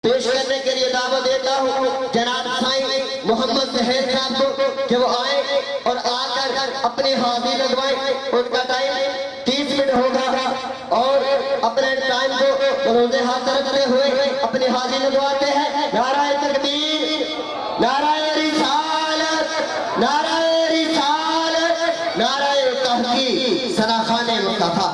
پیش کرنے کے لیے دعوت دیتا ہوں جناب سائیں محمد سہیل صاحب کو کہ وہ آئیں اور آ کر اپنی حاضری لگوائیں. ان کا ٹائم 30 منٹ ہوگا اور اپنے ٹائم کو بروز ہاتھ رکھتے ہوئے اپنی حاضری لگواتے ہیں. نعرہ تکبیر، نعرہ رسالت، نعرہ رسالت، نعرہ تحقیق، سناخان مصطفیٰ.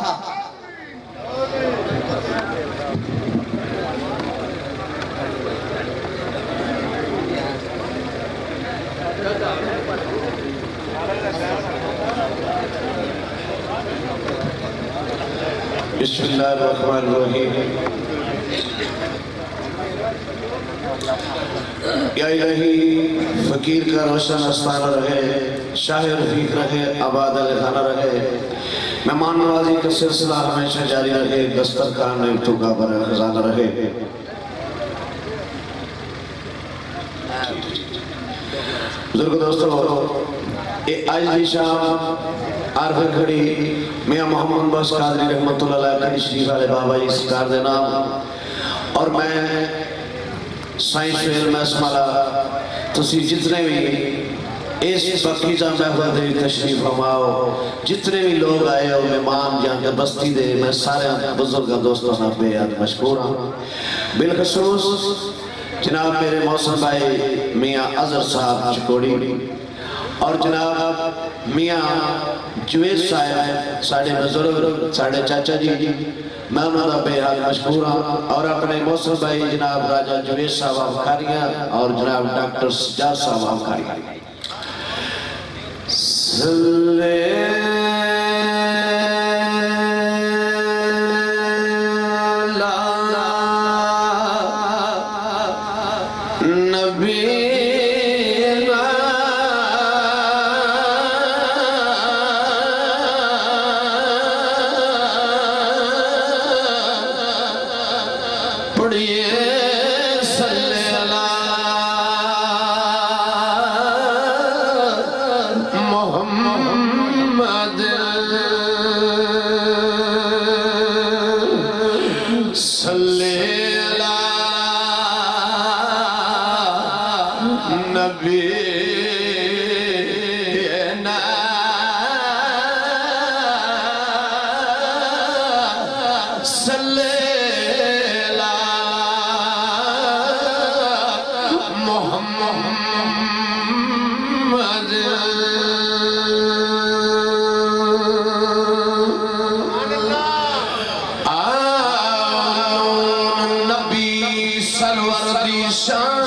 بسم اللہ الرحمن الرحیم. یا الہی فقیر کا روشن آستانہ رہے، شاہ رفیق رہے، آباد الخانہ رہے، مہمان نوازی کا سلسلہ ہمیشہ جاری رہے، دسترخوان نعمتوں کا بر خزانہ رہے. بزرگ دوستو، آج دی شام عارف کھڑی میاں محمد بس قادری رحمت اللہ علیہ کھڑی شریف والے بابا جی سکار دے نام اور میں سائیں شویل محسمالہ تسی جتنے بھی اس پاکیزہ محفل دے تشریف ہماؤ، جتنے بھی لوگ آئے اور مہمان جہاں کے بستی دے، میں سارے بزرگ دوستوں نے بے یاد مشکور ہوں. بالخصوص جناب میرے موسم بھائی میاں عذر صاحب چکوڑی اور جناب میاں جویز صاحب ساڑھے بزرگ ساڑھے چاچا جی، میں انہوں نے بے حال مشکور ہوں. اور اپنے موسم بھائی جناب راجہ جویز صاحب آفکاریاں اور جناب ڈاکٹر سجاد صاحب آفکاریاں. نبی سرور دی شان